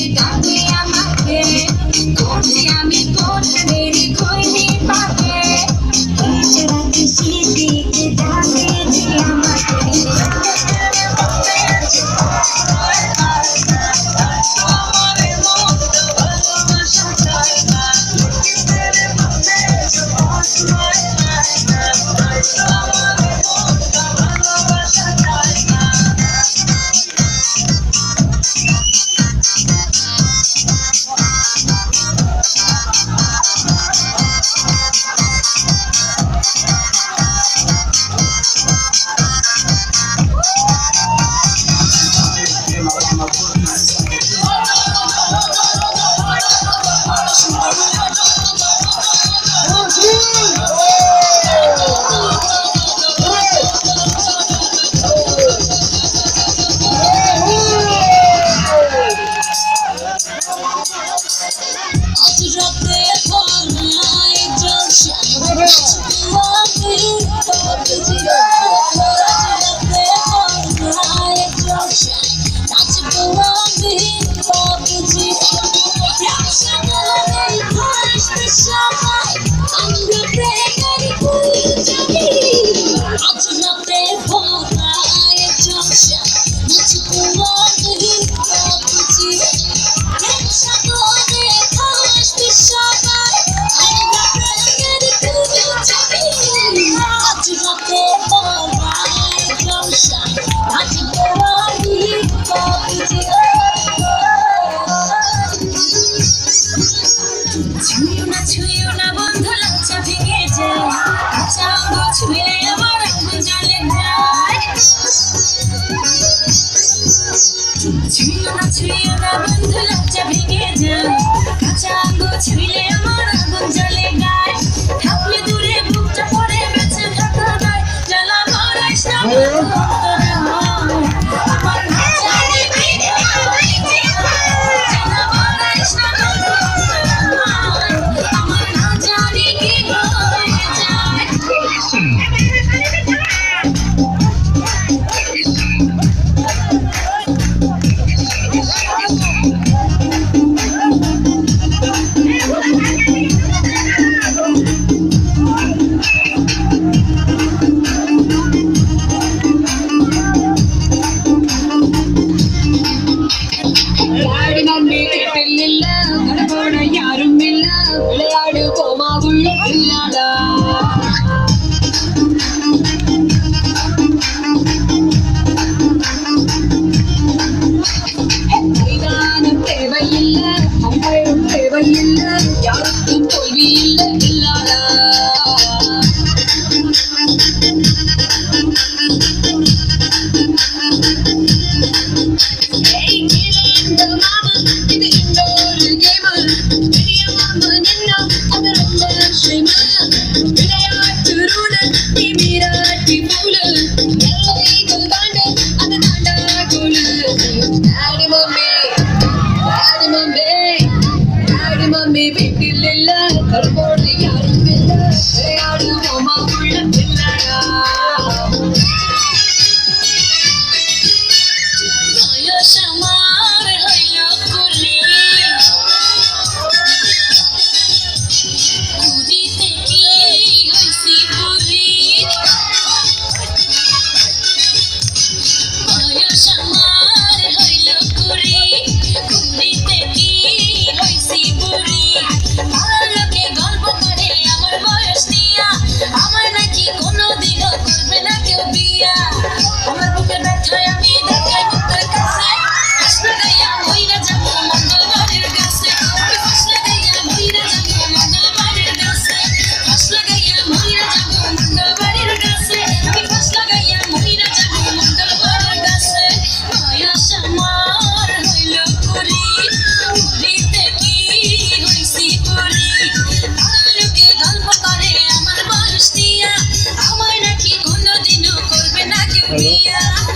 ডাকে আমাকে করছি আমি কোন মেরি খইনি পাকে রাতে শীতে ডাকে যে আমাকে ছুঁয়ো না বন্ধু লজ্জা ভেঙে যায় কাঁচা অঙ্গ ছুঁয়ে আমার আগুন জ্বলে যায় ছুঁয়ো না বন্ধু লজ্জা ভেঙে যায় কাঁচা অঙ্গ ছুঁলে আমার আগুন জ্বলে গায় থাকলে দূরে বুকটা পড়ে বেঁচে থাকা যায় জ্বালা মারাইস না யாரும் இல்ல விளையாடு போமா உள்ள விளையாடா தேவையில்லை அம்பையும் தேவையில்லை யாருக்கும் தோல்வி இல்லை இல்லாடா Mami, baby, lila,